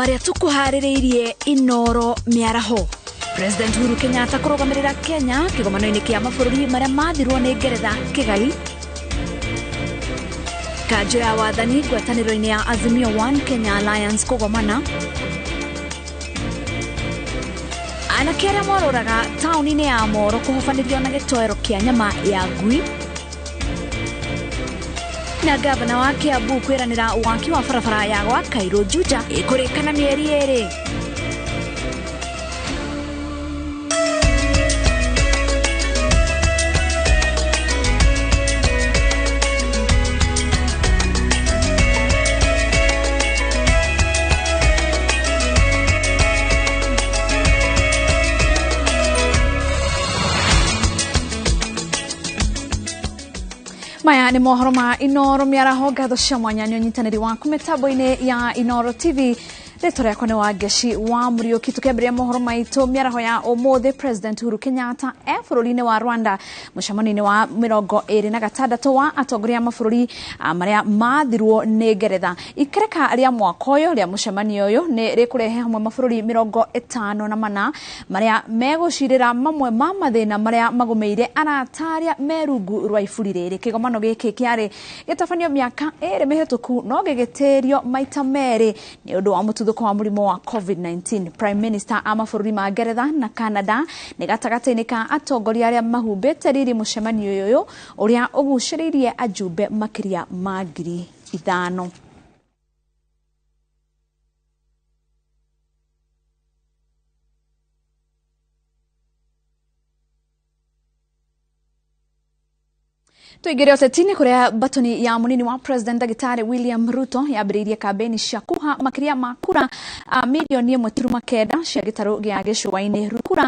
Maria tukuharireirie Inooro miaraho. President Uhuru Kenyatta kurugamirira Kenya kigomano-ini kia mabũrũri maria mathirwo ni Ngeretha Kigali. Kanjũ ya wathani ngwatanĩro-inĩ ya AZIMIO-OKA Kenya Alliance kugomana. Anake arĩa morũraga taũni-inĩ ya Moro kũhobanĩrio na gĩtoero kĩa nyama ya ngui. Na gavana wa Kiambu kwiranira waki wa barabara ya gwa Kairũ JUJA ikurikana mieri 2. Maya ni mohoro ma Inooro miaraho gatho cia mwanya ni unyitaniri waku mitambo-ini ya Inooro TV. Rĩtwa rĩakwa nĩ Wangeci wa Muriuki. Tukĩambĩrĩria mohoro maitũ mĩaraho ya ũmũthĩ. President Uhuru Kenyatta bũrũri-inĩ wa Rwanda mũcemanio-inĩ wa 26 wa atongoria a mabũrũri marĩa mathirwo nĩ Ngeretha. Ikereka rĩa mwaka ũyũ rĩa mũcemanio ũyũ nĩ rĩkũrehe hamwe mabũrũri 54 marĩa megũcirĩra mamwe ma mathĩna marĩa magomeire arataria merungu rwa iburi rĩrĩ. Kĩgomano gĩkĩ kĩarĩ gĩtabanio mĩaka 2 mĩhĩtũku no gĩgĩtĩrio maita merĩ nĩ ũndũ wa mũtuthũko wa mũrimũ wa COVID-19. Prime Minister a mabũrũri ma Ngeretha na Canada nĩ gatagatĩ-inĩ ka atongoria arĩa mahumbĩte riri mũcemanio ũyũ ũrĩa ũgucĩrĩirie ajumbe makĩria ma 5,000. Tuigire otetini kuria batoni ya munini wa President Dagitari William Ruto yambĩrĩirie kampeni cia kuha makĩria ma kura milioni 1.9 cia gĩtarũ gĩa gĩcũa-inĩ kura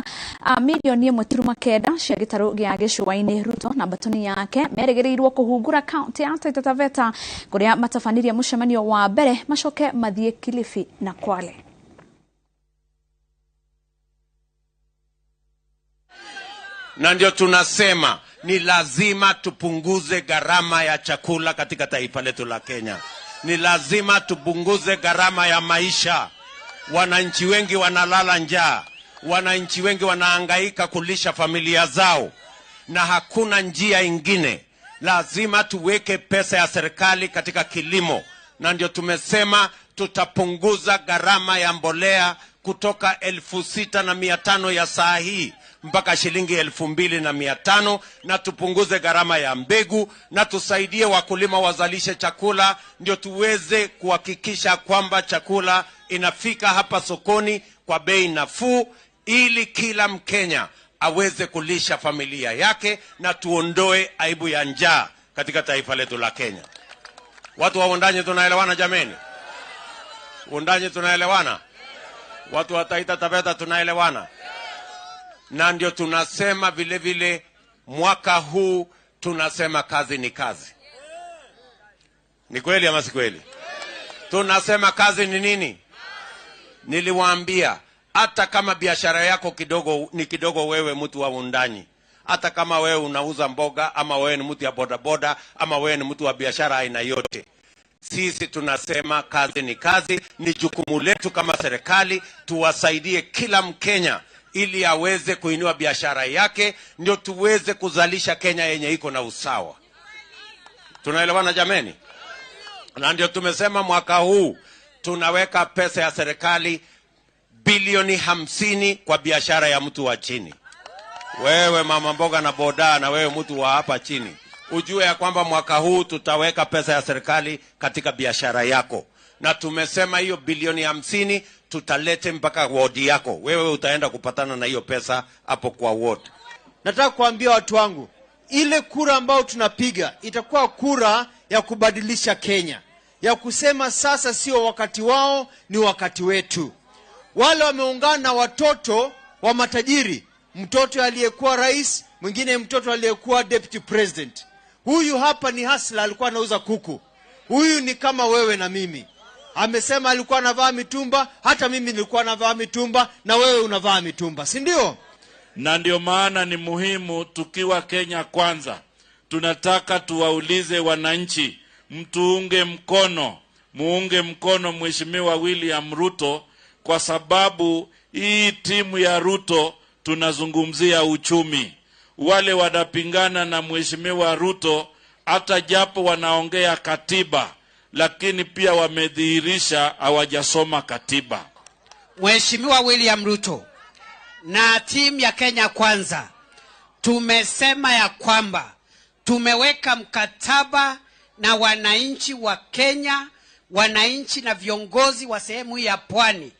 milioni 1.9 cia gĩtarũ gĩa gĩcũa-inĩ Ruto na batoni yake merĩgĩrĩirwo kũhungura kaunti ya Taita Taveta kuria matabanirie mũcemanio wa mbere macoke mathiĩ Kilifi na Kwale. Na ndio tunasema ni lazima tupunguze gharama ya chakula katika taifa letu la Kenya. Ni lazima tupunguze gharama ya maisha. Wananchi wengi wanalala njaa. Wananchi wengi wanahangaika kulisha familia zao. Na hakuna njia ingine. Lazima tuweke pesa ya serikali katika kilimo. Na ndio tumesema tutapunguza gharama ya mbolea kutoka 6,500 ya saa hii mpaka shilingi 2,500 na tupunguze gharama ya mbegu na tusaidie wakulima wazalishe chakula ndio tuweze kuhakikisha kwamba chakula inafika hapa sokoni kwa bei nafuu ili kila Mkenya aweze kulisha familia yake na tuondoe aibu ya njaa katika taifa letu la Kenya. Watu wa Undani tunaelewana jameni? Undani tunaelewana? Watu wa Taita Taveta tunaelewana? Na ndio tunasema vile vile mwaka huu tunasema kazi ni kazi. Ni kweli ama si kweli? Tunasema kazi ni nini? Niliwaambia hata kama biashara yako kidogo ni kidogo wewe mtu wa Undani. Hata kama wewe unauza mboga ama wewe ni mtu ya bodaboda ama wewe ni mtu wa biashara aina yote. Sisi tunasema kazi ni kazi, ni jukumu letu kama serikali tuwasaidie kila Mkenya ili aweze kuinua biashara yake ndio tuweze kuzalisha Kenya yenye iko na usawa. Tunaelewana jameni? Na ndio tumesema mwaka huu tunaweka pesa ya serikali bilioni 50 kwa biashara ya mtu wa chini. Wewe mama mboga na boda na wewe mtu wa hapa chini, ujue ya kwamba mwaka huu tutaweka pesa ya serikali katika biashara yako. Na tumesema hiyo bilioni 50 tutalete mpaka wodi yako. Wewe utaenda kupatana na hiyo pesa hapo kwa ward. Nataka kuambia watu wangu, ile kura ambao tunapiga itakuwa kura ya kubadilisha Kenya. Ya kusema sasa sio wakati wao, ni wakati wetu. Wale wameungana na watoto wa matajiri. Mtoto aliyekuwa rais, mwingine mtoto aliyekuwa deputy president. Huyu hapa ni hasla, alikuwa anauza kuku. Huyu ni kama wewe na mimi. Amesema alikuwa anavaa mitumba, hata mimi nilikuwa navaa mitumba na wewe unavaa mitumba, si ndio? Na ndio maana ni muhimu tukiwa Kenya kwanza. Tunataka tuwaulize wananchi, mtuunge mkono muunge mkono Mheshimiwa William Ruto, kwa sababu hii timu ya Ruto tunazungumzia uchumi. Wale wanapingana na Mheshimiwa Ruto hata japo wanaongea katiba, lakini pia wamedhihirisha hawajasoma katiba. Mheshimiwa William Ruto na timu ya Kenya Kwanza tumesema ya kwamba tumeweka mkataba na wananchi wa Kenya, wananchi na viongozi wa sehemu ya pwani.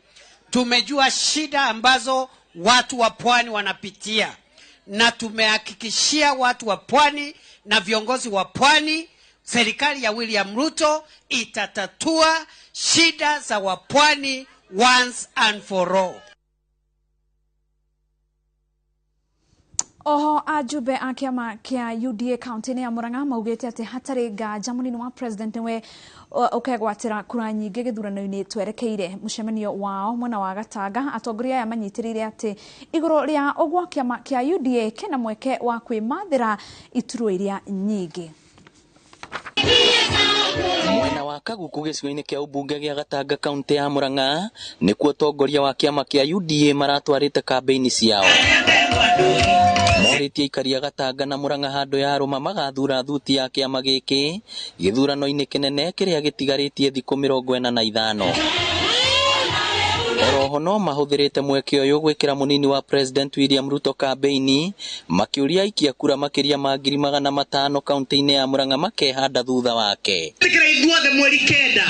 Tumejua shida ambazo watu wa pwani wanapitia, na tumehakikishia watu wa pwani na viongozi wa pwani serikali ya William Ruto itatatua shida za wapwani once and for all. Oho ajube a kiama kia UDA county ya Murang'a maugite ati hatari nganja munini wa president we ukegwatira kura nyingi githurano-ini twerekeire mucemanio wao mwena wa Gatanga. Atongoria aya manyitirire ati iguru ria ogwa kiama kia UDA kena mweke wa kwimathira ituro iria nyingi. Mwena wa Kaguku gicigo-ini kia ubunge gia Gatanga county ya Murang'a nikuo atongoria wa kiama kia UDA maratwarite kambeini ciao. Morĩtie aikari a Gatanga na Murang'a handũ ya arũma magathura thuti ya kĩama gĩkĩ gĩthurano-inĩ kĩnene kĩrĩa gĩtigarĩtie thikũ 45. Oroho no mahũthĩrĩte mweke ũyũ gwĩkĩra munini wa President William Ruto kambeini, makĩũria aikia kura makĩria ma 500,000 kaunti-inĩ ya Murang'a makehanda thutha wake. Tikira ithuothe mweri kenda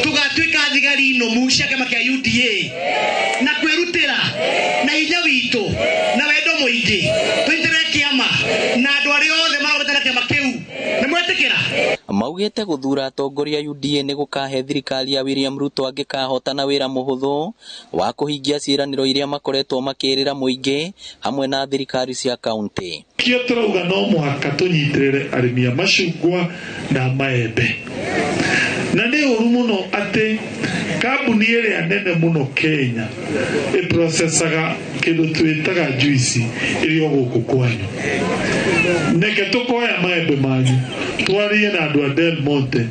tugatuĩka thigari nũmu cia kĩama kĩa UDA na kwĩrutĩra na hinya witũ na wendo mũingĩ twĩtĩre kĩama na andũ arĩa othe marogotana kĩama kĩu nĩ mwĩtĩkĩra. Maugĩte gũthura atongoria UDA nĩ gũkahe thirikari ya William Ruto angĩkahotana wĩra mũhũthũ wa kũhingia ciĩranĩro iria makoretwo makĩrĩra mũingĩ hamwe na thirikari cia kaunti. Kĩo tũrauga no mũhaka tũnyitĩrĩre arĩmi a macungwa na maembe. Na nĩ ũru mũno atĩ kambuni ĩrĩa nene mũno Kenya ĩprocesaga kĩndũ twĩtaga juici ĩrĩ o gũkũ kwanyu. Neke tũkoya maembe manyu twarie na andũ a Del Monte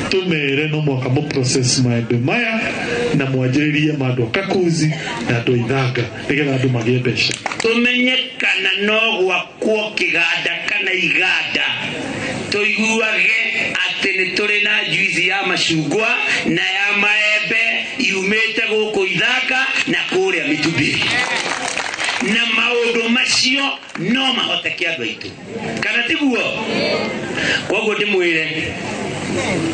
tũmere no mwaka mũprocess maembe maya na mwanjĩrĩrie mandũ a Kakuzi na andũ a Ithanga nĩgetha andũ magĩe mbeca. Tũmenye kana no gwakwo kĩganda kana iganda tũiguage atĩ nĩ tũrĩ na juici ya macungwa na ya maembe yumĩte gũkũ Ithanga na kũrĩa Mitumbĩ. Na maũndũ macio no mahoteke andũ aitũ kana tiguo. Koguo ndĩmwĩre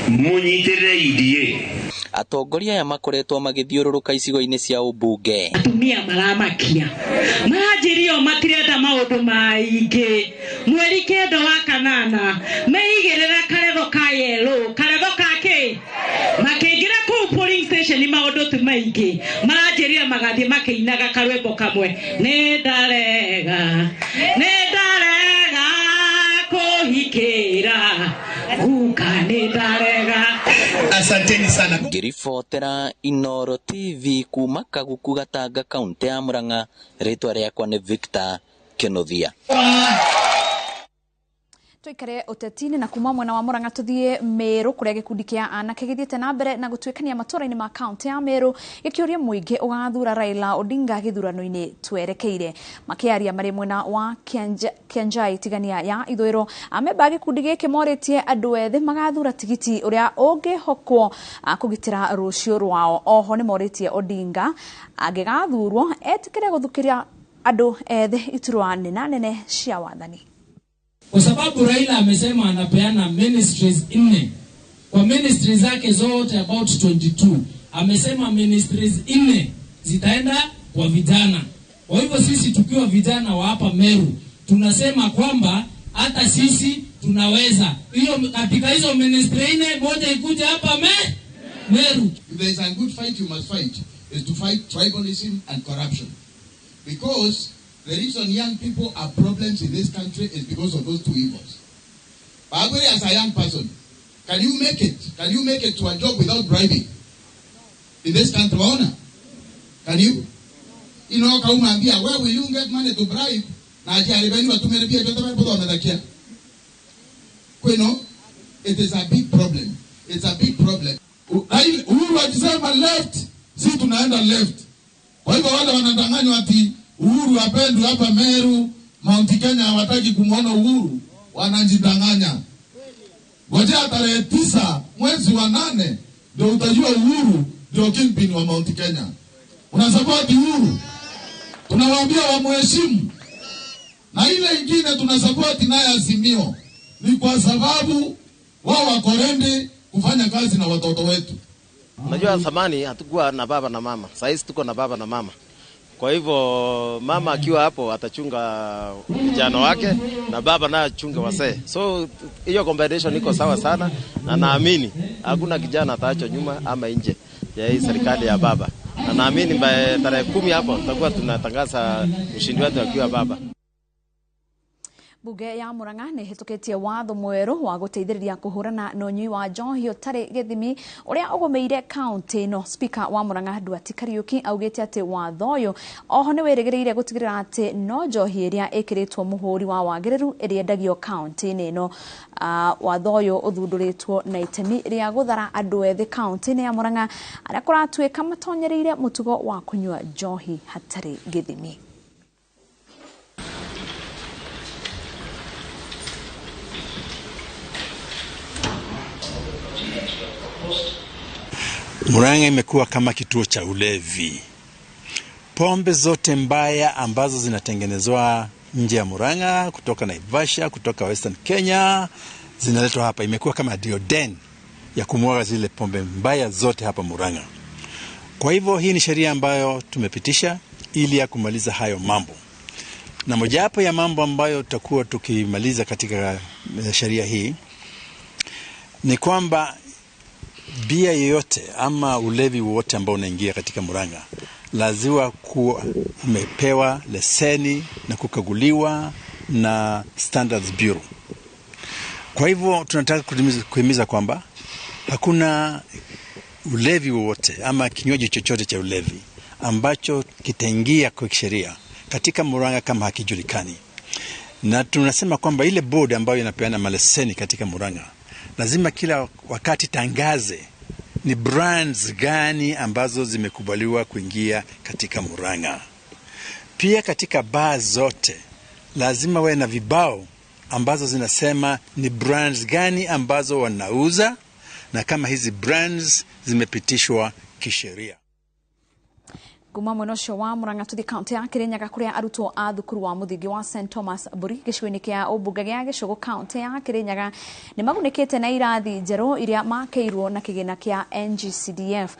mũnyitĩrĩre UDA. Atongoria aya makoretwo magĩthiũrũrũka icigo-inĩ cia ũmbunge. Atumia maramakia maranjĩrio matirenda maũndũ maingĩ. Mweri kenda wa kanana meigĩrĩra karetho ka yellow karetho kake makĩingĩra kũu polling station maũndũ tu maingĩ maranjĩria magathiĩ makĩinaga karwĩmbo kamwe nĩ ndarega kũhikĩra guka nĩ ndarega. Asanteni sana. Ngĩribotera Inooro TV kuma Kaguku Gatanga kaunti ya Murang'a, rĩtwa rĩakwa nĩ Victor Kenothia. Tuikare utetini na kuma mwena wa Murang'a tuthie Meru kuria gikundi kia anake githiete na mbere na gutwikania matura-ini ma county ya Meru gikiuria muingi ugathura Raila Odinga githurano-ini twerekeire. Makiaria mari mwena wa Kianjai tigania ya Ithuĩro ameba gikundi giki moritie andu ethĩ magathura tigiti uria ungihokwo kugitira rucio rwao. Oho ni moritie Odinga angigathurwo etikire guthukiria andu ethĩ iturwa nene cia wathani. Kwa sababu Raila amesema anapeana ministries 4. Kwa ministries zake zote about 22. Amesema ministries 4 zitaenda kwa vijana. Kwa hivyo sisi tukiwa vijana wa hapa Meru, tunasema kwamba hata sisi tunaweza. Hiyo katika hizo ministry 4 moja ikuja hapa Meru. If there is a good fight you must fight is to fight tribalism and corruption. Because the reason young people have problems in this country is because of those two evils. But as a young person, can you make it? Can you make it to a job without bribing? In this country, can you? You know, where will you get money to bribe? You know, it is a big problem. It's a big problem. Uhuru akisema left, si tunaenda left. Kwa hivyo wale wanadanganywa ati Uhuru apendwe hapa Meru, Mount Kenya hawataki kumuona Uhuru, wanajidanganya. Ngojea tarehe 9 mwezi wa 8 ndio utajua Uhuru ndio kingpin wa Mount Kenya. Unasupport Uhuru? Tunawaambia wamheshimu. Na ile ingine tunasupport naye Azimio ni kwa sababu wao wako ready kufanya kazi na watoto wetu. Unajua zamani hatukuwa na baba na mama. Sasa hivi tuko na baba na mama. Kwa hivyo mama akiwa hapo atachunga vijana wake na baba naye achunge wasee. So hiyo combination iko sawa sana na naamini hakuna kijana ataachwa nyuma ama nje ya hii serikali ya baba. Na naamini tarehe 10 hapo tutakuwa tunatangaza ushindi wetu akiwa baba. Bunge ya Murang'a nĩ hĩtũkĩtie watho mwerũ wa gũteithĩrĩria kũhũrana na ũnyui wa njohi ũtarĩ gĩthimi ũrĩa ũgũmĩire kaunti ĩno. Speaker wa Murang'a Ndwati Kariuki augĩte atĩ watho ũyũ oho nĩ wĩrĩgĩrĩire gũtigĩrĩra atĩ no njohi ĩrĩa ĩkĩrĩtwo mũhũri wa wagĩrĩru ĩrĩendagio kaunti-inĩ ĩno. Watho ũyũ ũthundũrĩtwo na itemi rĩa gũthara andũ ethĩ kaunti-inĩ ya Murang'a arĩa kũratuĩka matonyereire mũtugo wa kũnyua njohi hatarĩ gĩthimi. Murang'a imekuwa kama kituo cha ulevi. Pombe zote mbaya ambazo zinatengenezwa nje ya Murang'a, kutoka Naivasha, kutoka Western Kenya, zinaletwa hapa. Imekuwa kama dioden ya kumwaga zile pombe mbaya zote hapa Murang'a. Kwa hivyo hii ni sheria ambayo tumepitisha ili ya kumaliza hayo mambo. Na mojawapo ya mambo ambayo tutakuwa tukimaliza katika sheria hii ni kwamba bia yoyote ama ulevi wote ambao unaingia katika Murang'a lazima kuwa umepewa leseni na kukaguliwa na Standards Bureau. Kwa hivyo tunataka kuhimiza kwamba hakuna ulevi wote ama kinywaji chochote cha ulevi ambacho kitaingia kwa sheria katika Murang'a kama hakijulikani. Na tunasema kwamba ile board ambayo inapeana maleseni katika Murang'a lazima kila wakati tangaze ni brands gani ambazo zimekubaliwa kuingia katika Murang'a. Pia katika baa zote lazima wawe na vibao ambazo zinasema ni brands gani ambazo wanauza na kama hizi brands zimepitishwa kisheria. Kuma mwena ũcio wa Murang'a tuthi kaunti ya Kirinyaga kũrĩa arutwo a thukuru wa mũthingi wa St Thomas Mburi gĩcigo-inĩ kĩa ũmbunge gĩa Gĩcũgũ kaunti ya Kirinyaga nĩ magunĩkĩte na irathi njerũ iria makĩirwo na kĩgĩna kĩa NGCDF.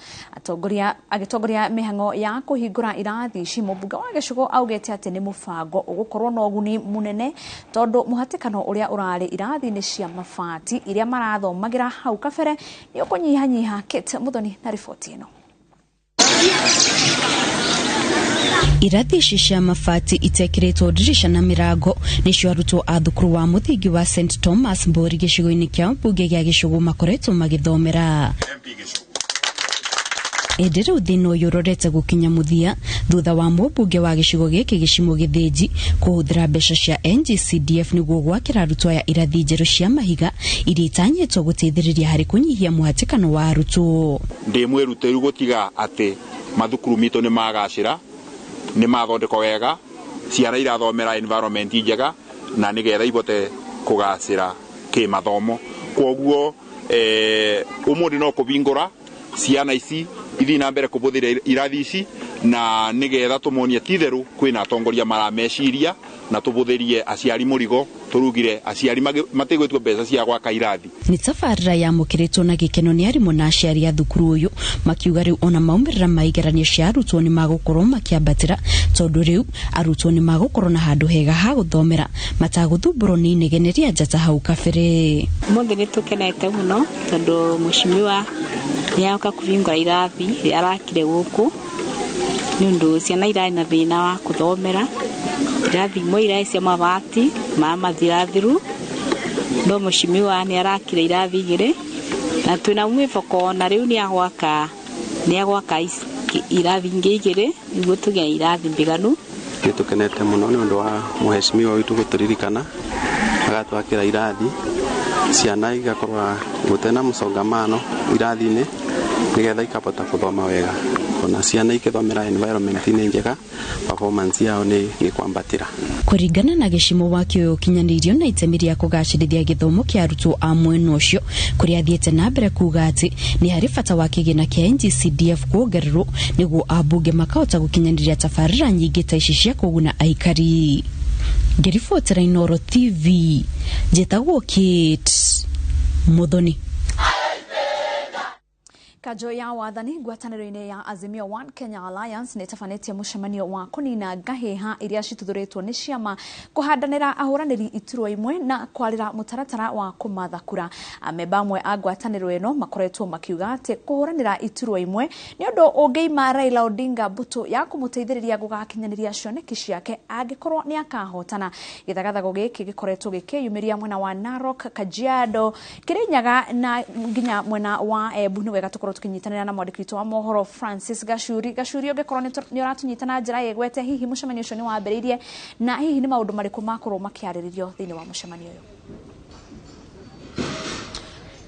Agĩtongoria mĩhang'o ya kũhingũra irathi ici, mũmbunge wa Gĩcũgũ augĩte atĩ nĩ mũbango ũgũkorwo na ũguni mũnene tondũ mũhatĩkano ũrĩa ũrarĩ irathi-inĩ cia mabati iria marathomagĩra hau kabere nĩ ũkũnyihanyiha. Kate Muthoni na riboti ĩno. Irathi ici cia mabati itekeretwo dirisha na mirango nicio arutwo a thukuru wa mũthingi wa St Thomas Mburi gĩcigo-inĩ kĩa ũmbunge gĩa Gĩcũgũ makoretwo magĩthomera. Rĩu thĩna ũyũ ũrorete gũkinya mũthia thutha wa mũmbunge wa gĩcigo gĩkĩ Gĩcimo Gĩthĩnji kũhũthĩra mbeca cia NGCDF nĩguo gwakĩra arutwo aya irathi njerũ cia mahiga iria itanyĩtwo gũteithĩrĩria harĩ kũnyihia mũhatĩkano wa arutwo. Ndĩ mwĩrutĩru gũtiga atĩ mathukuru mitũ nĩ magacĩra, nĩ mathondekwo wega, ciana irathomera environment njega na nĩgetha ibote kũgacĩra kĩmathomo. Kwoguo ũmũthĩ no kũbingũra ciana ici ithi na mbere kũbũthĩra irathi ici na nĩgetha tũmonie titherũ kwĩna atongoria marameciria na tũbũthĩrie aciari mũrigo tũrugire aciari matigwĩtwo mbeca cia gwaka irathi. Nĩ tabarĩra yamũkĩrĩtwo na gĩkeno nĩ arimũ na aciari a thukuru ũyũ makiuga rĩu ona maumĩrĩra ma igeranio cia arutwo nĩ magũkorwo makĩambatĩra tondũ rĩu arutwo nĩ magũkorwo na handũ hega ha gũthomera matagũthumbũrwo nĩ inegene rĩa njata hau kabere. Mũthĩ nĩ tũkenete mũno tondũ mũcimiwa nĩaoka kũbingũra irathi rĩa arakire gũkũ nĩ ũndũ ciana irarĩ na thĩna wa kũthomera. Irathi imwe irarĩ cia mabati mathirathiru no mũcimiwa nĩ arakire irathi igĩrĩ na twĩna mwĩboko na rĩu nĩ agwaka irathi ingĩ igĩrĩ nĩguo tũgĩe irathi mbiganu. Nĩ tũkenete mũno nĩ ũndũ wa mũhecimiwa witũ gũtũririkana agatwakĩra irathi ciana igakorwo gũtena mũcongamano irathi-inĩ nigetha ikabota kuthoma wega ona ciana ikithomera environment ni njega performance yao ni kwambatira. Kuringana na gicimo wakio kinyanirio na itemi ria kugacirithia githomo kia arutwo a mwena ucio kuria athiete na mbere kuga ati ni hari bata wa kigina kia NGCDF kuongererwo niguo ambunge makahota gukinyaniria tabarĩra nyingĩ ta ici cia kũguna aikari. Ngiribotera Inooro TV, njĩtagwo Kate Muthoni. Kanjũ ya wathani ngwatanĩro-inĩ ya Azimio One Kenya Alliance nĩ tabanĩtie mũcemanio wa kũnina ngahĩha iria cituthuritwo nĩ ciama kũhandanĩra ahũranĩri iturwa imwe na kwarĩra mũtaratara wa kũmatha kura. Amemba amwe a ngwatanĩro ĩno makoretwo makiuga atĩ kũhũranĩra iturwa imwe nĩ ũndũ ũngĩima Raila Odinga mbũtũ ya kũmũteithĩrĩria gũgakinyanĩria cioneki ciake angĩkorwo nĩ akahotana. Gĩthagathago gĩkĩ gĩkoretwo gĩkĩyumĩria mwena wa Narok, Kajiado, Kirinyaga na nginya mwena wa Embu. Nĩ wega tũkorwo tukinyitanĩra na mwandĩki witũ wa mohoro Francis Gachuri ũngĩkorwo nĩ ũratunyitana njĩra yegwete hihi mũcemanio ũcio nĩ wambĩrĩirie na hihi nĩ maũndũ marĩkũ makorwo makĩarĩrĩrio thĩinĩ wa mũcemanio ũyũ?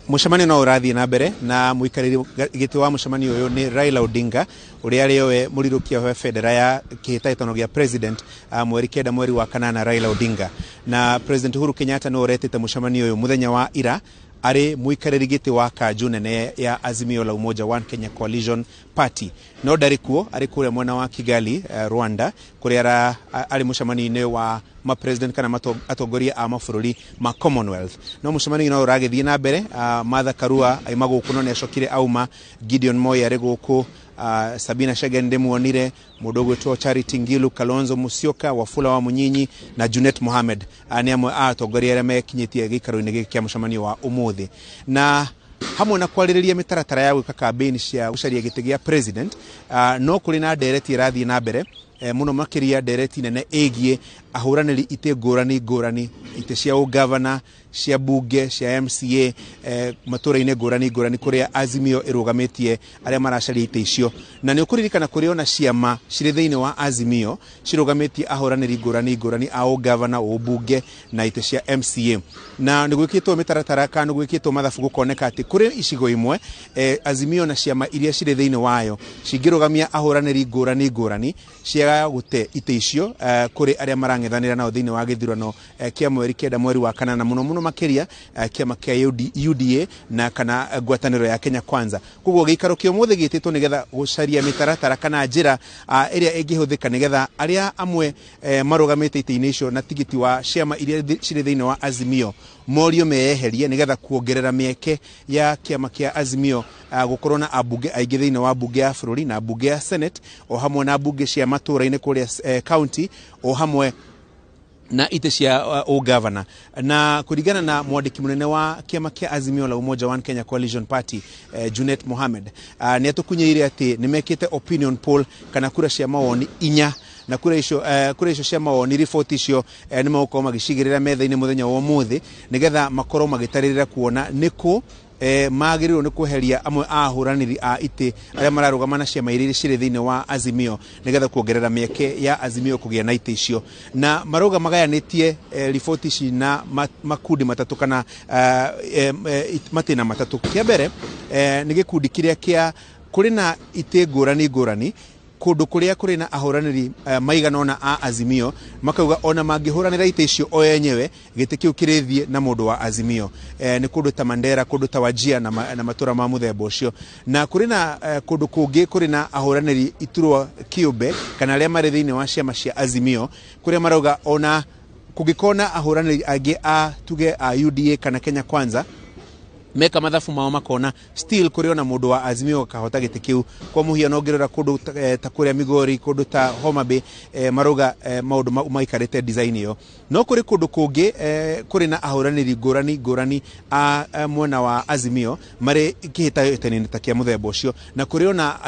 Mũcemanio no ũrathiĩ na mbere na mũikarĩri gĩtĩ wa mũcemanio ũyũ nĩ Raila Odinga ũrĩa arĩ we mũrirũkia wa bendera ya kĩhĩtahĩtano gĩa president mweri 9 mweri wa kanana. Raila Odinga na President Uhuru Kenyatta no ũretĩte mũcemanio ũyũ mũthenya wa ira ari muikarĩri gĩtĩ wa kanjũ nene ya Azimio la Umoja One Kenya Coalition Party. No ndarĩ kuo, arĩ kũrĩa mwena wa Kigali, Rwanda, kũrĩa arĩ mũcemanio-inĩ wa president kana atongoria a mabũrũri ma Commonwealth. No mũcemanio no ũragĩthiĩ na mbere. Martha Karua aima gũkũ no nĩacokire auma. Gideon Moi arĩ gũkũ, Sabina Chege ndĩmuonire, mũndũ ũgwĩtwo Charity Ngilu, Kalonzo Musyoka, Wafula wa Munyinyi na Junet Mohamed nĩ amwe a atongoria arĩa mekinyĩtie gĩikaro-inĩ gĩkĩ kĩa mũcemanio wa ũmũthĩ. Na hamwe na kwarĩrĩria mĩtaratara ya gwĩka kambĩini cia gũcaria gĩtĩ gĩa president, no kũrĩ na ndereti ĩrathiĩ na mbere muno makĩria ndereti nene ĩgiĩ ahũranĩri itĩ ngũrani itĩ cia ũgavana, cia bunge, cia MCA matũra-inĩ ngũrani kũrĩa Azimio ĩrũgamĩtie arĩa maracaria itĩ icio. Na nĩ ũkũririkana kũrĩ ona ciama cirĩ thĩinĩ wa Azimio cirũgamĩtie ahũranĩri ngũrani a ũgavana, ũbunge na itĩ cia MCA. Na nĩ gwĩkĩtwo mĩtaratara kana nĩ gwĩkĩtwo mathabu gũkoneka atĩ kũrĩ icigo imwe Azimio na ciama iria cirĩ thĩinĩ wayo cingĩrũgamia ahũranĩri ngũrani ciaga gũte itĩ icio kũrĩ arĩa marang'ethanĩra nao thĩinĩ wa gĩthurano kĩa mweri 9 mweri wa kanana, mũno makĩria kĩama kĩa UDA na kana ngwatanĩro ya Kenya Kwanza. Koguo gĩikaro kĩa ũmũthĩ gĩtĩtwo nĩgetha gũcaria mĩtaratara kana njĩra ĩrĩa ĩngĩhũthĩka nĩgetha arĩa amwe marũgamĩte itĩ-inĩ icio na tigiti wa ciama iria cirĩ thĩinĩ wa Azimio morio meyeherie nĩgetha kuongerera mĩeke ya kĩama kĩa Azimio gũkorwo na ambunge aingĩ thĩinĩ wa bunge ya bũrũri na bunge ya Senate o hamwe na bunge cia matũra-inĩ kũrĩa county o hamwe na itĩ cia ũgavana. Na kũringana na mwandĩki mũnene wa kĩama kĩa Azimio la Umoja One Kenya Coalition Party Junet Mohamed nĩ atũkunyĩire atĩ nĩ mekĩte opinion poll kana kura cia mawoni 4 na kura icio cia mawoni riboti icio nĩ magũkorwo magĩcigĩrĩra metha-inĩ mũthenya wa ũmũthĩ nĩgetha makorwo magĩtarĩrĩra kuona nĩkũ magĩrĩirwo nĩ kweheria amwe a ahũranĩri a itĩ arĩa mararũgama na ciama iria cirĩ thĩinĩ wa Azimio nĩgetha kuongerera mĩeke ya Azimio kũgĩa na itĩ icio. Na marauga magayanĩtie riboti ici na makundi matatũ kana matĩna matatũ. Kĩa mbere nĩ gĩkundi kĩrĩa kĩa kũrĩ na itĩ ngũrani kũndũ kũrĩa kũrĩ na ahũranĩri maigana ona a Azimio makauga ona mangĩhũranĩra itĩ icio o enyewe gĩtĩ kĩu kĩrĩthiĩ na mũndũ wa Azimio. Nĩ kũndũ ta Mandera, kũndũ ta Wajir na matũra ma mũthemba ũcio. Na kũrĩ na kũndũ kũngĩ kũrĩ na ahũranĩri iturwa kĩũmbe kana arĩa marĩ thĩinĩ wa ciama cia Azimio kũrĩa marauga ona kũngĩkorwo na ahũranĩri angĩ a tuge a UDA kana Kenya Kwanza meka mathabu mao makona still kũrĩ ona mũndũ wa Azimio akahota gĩtĩ kĩu. Kwa mũhiano ongerera kũndũ ta kũrĩa Migori, kũndũ ta Homa Bay marauga maũndũ maikarĩte design ĩyo. No kũrĩ kũndũ kũngĩ kũrĩ na ahũranĩri ngũrani a mwena wa Azimio marĩ kĩhĩtahĩtano-inĩ ta kĩa mũthemba ũcio, na kũrĩ ona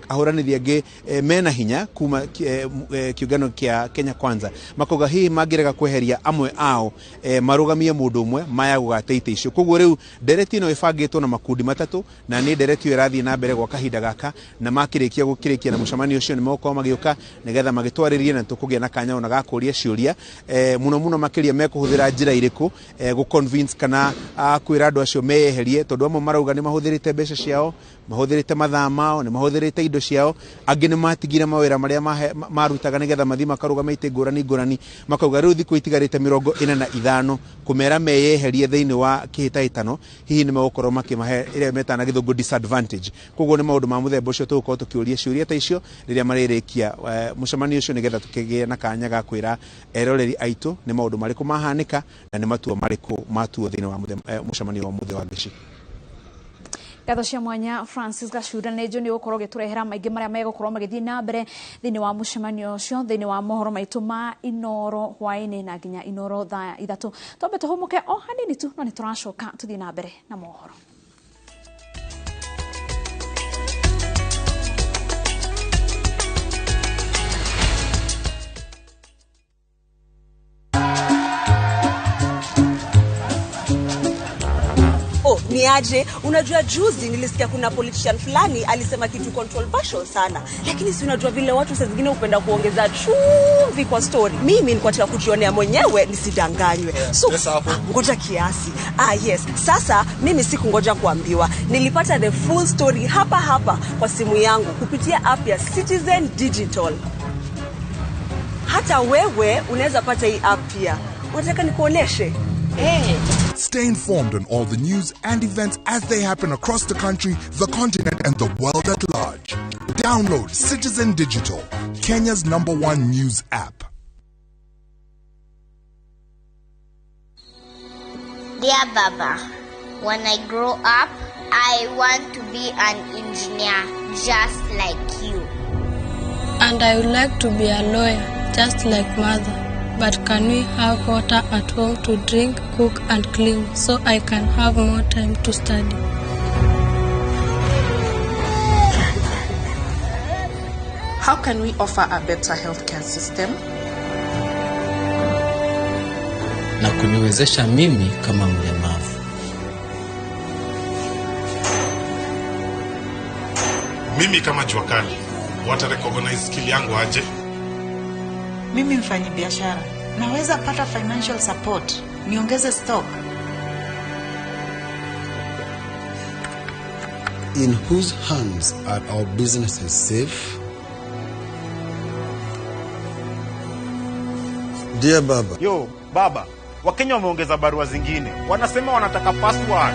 ahũranĩri angĩ mena hinya kuma kĩũngano kĩa Kenya Kwanza makauga hihi mangĩrega kweheria amwe ao marũgamie mũndũ ũmwe maya gũgate itĩ icio. Koguo rĩu ndereti ĩno ĩbangĩtwo na makundi matatũ na nĩ ndereti ĩyo ĩrathiĩ na mbere gwa kahinda gaka, na makĩrĩkia na mũcemanio ũcio nĩ magũkorwo magĩũka nĩgetha magĩtwarĩrie na tũkũgĩa na kanya ona gakũria ciũria mũno makĩria mekũhũthĩra njĩra irĩkũ gũconvince kana kwĩra andũ acio meyeherie, tondũ amwe marauga nĩ mahũthĩrĩte mbeca ciao mahũthĩrĩte mathaa mao, nĩ mahũthĩrĩte indo ciao, angĩ nĩ matigire mawĩra marĩa marutaga nĩgetha mathi makarũgama itĩ ngũrani makauga rĩu thikũ itigarĩte 45 kũmera meyeherie thĩinĩ wa kĩhĩtahĩtano hihi nĩ megũkorwo makĩmahe ĩrĩa metana gĩthũngũ disadvantage. Koguo nĩ maũndũ ma mũthemba ũcio tũgũkorwo tũkĩũria ciũria ta icio rĩrĩa marĩrĩkia mũcemanio ũcio nĩgetha tũkĩgĩe na kanya ga kwĩra eroreri aitũ nĩ maũndũ marĩkũ mahanĩka na nĩ matua marĩkũ matuo thĩinĩ wa mũcemanio wa mũthenya wa Gĩchĩ. Gatho cia mwanya Francis Gacura nĩ nĩ gũkorwo gĩtũrehera maingĩ marĩa megũkorwo magĩthiĩ na mbere thĩinĩ wa mũcemanio ũcio thĩinĩ wa mohoro maitũ ma Inooro hwaĩ-inĩ na nginya Inooro thaa 3. Twambe tũhũmũke o hanini tu no nĩ tũracoka tũthiĩ na mbere na mohoro. Ni aje, unajua juzi nilisikia kuna politician fulani alisema kitu controversial sana, lakini si unajua vile watu saa zingine upenda kuongeza chumvi kwa story. Mimi nilikuwa nataka kujionea mwenyewe nisidanganywe. So ngoja kiasi. Yes, sasa mimi sikungoja kuambiwa. Nilipata the full story hapa kwa simu yangu kupitia app ya Citizen Digital. Hata wewe unaweza pata hii app pia. Unataka nikuoneshe? Stay informed on all the news and events as they happen across the country, the continent, and the world at large. Download Citizen Digital, Kenya's #1 news app. Dear Baba, when I grow up, I want to be an engineer just like you. And I would like to be a lawyer just like Mother. But can we have water at home to drink, cook and clean so I can have more time to study? How can we offer a better healthcare system? Na kuniwezesha mimi kama mlemavu. Mimi kama jua kali, wata recognize skill yangu aje? Mimi mfanyi biashara, naweza pata financial support, niongeze stock. In whose hands are our businesses safe? Dear Baba. Yo, Baba, Wakenya wameongeza barua zingine. Wanasema wanataka password.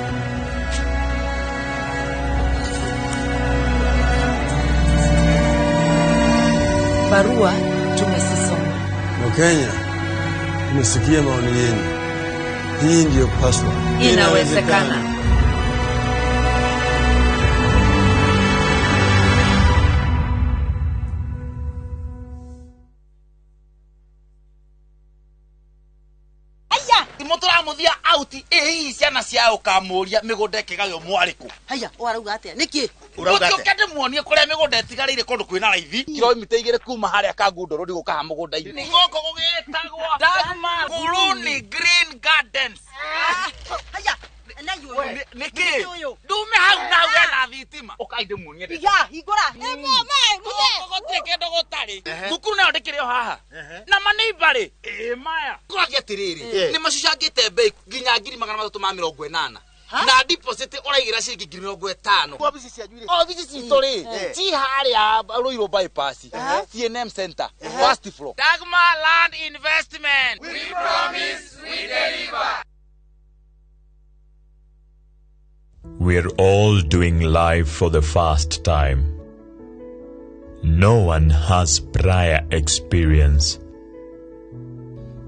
Barua tumesisoma. Wakenya, tumesikia maoni yenu. Hii ndio password. Inawezekana. Muthia auti hii ciana cia ukamuria migunda kigayo mwariku. Haya, warauga atia? Niki? Urauga atia? Ukende muonie kuria migunda itigarire kundu kwina raithi. Kilomita 2 kuma haria Kangundoro ndi gukaha mugunda-ini. Ni goko gugitagwa Dagmar Guruni Green Gardens. Haya, na yuo. Niki? Dume hau na wena thitima. Ukaide muonie. Ya, igora. Gogotie kendo gotari. Thukuru nayo ndikire haha. Na maneighbor maya. Kwagia tiriri. Ni macucangite bei nginya 380 na deposit uraigira ciringi 50. Wabici cia juire. Wabici citori. Ci haria Ruiru bypass. CNM Center. First floor. Dagmar Land Investment. We promise, we deliver. We're all doing life for the first time. No one has prior experience.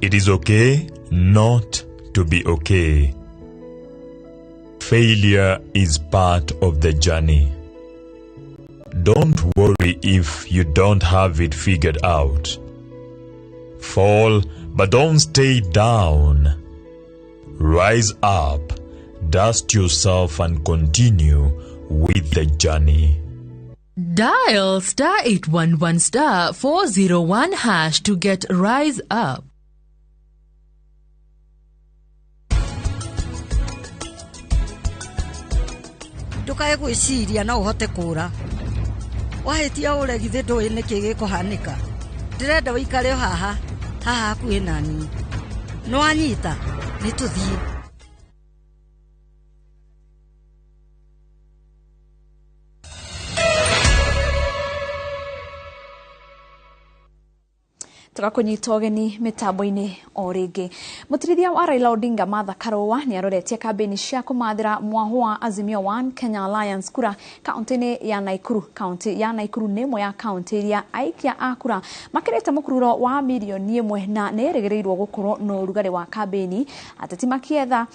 It is okay not to be okay. Failure is part of the journey. Don't worry if you don't have it figured out. Fall, but don't stay down. Rise up, dust yourself and continue with the journey. Dial *811 *401# to get Rise Up. Ndukae gwiciria no uhote kura. Wahitia uregithe ndoi niki gikuhanika. Ndirenda uikare haha hakuhi nani. No anyita ni tuthie. tugakunyita ũgeni mitambo-ini o ringi. Mutirithia wa Raila Odinga Martha KARŨA ni aroretie kambeni cia kumathira mwahu wa AZIMIO-OKA Kenya Alliance kura kaunti-ini ya Nakuru. Kaunti ya Nakuru ni imwe ya kaunti iria aikia a kura makirite mukururo wa milioni 1 na nĩrĩgĩrĩirwo gukorwo no rugari wa kambeni ateti makienda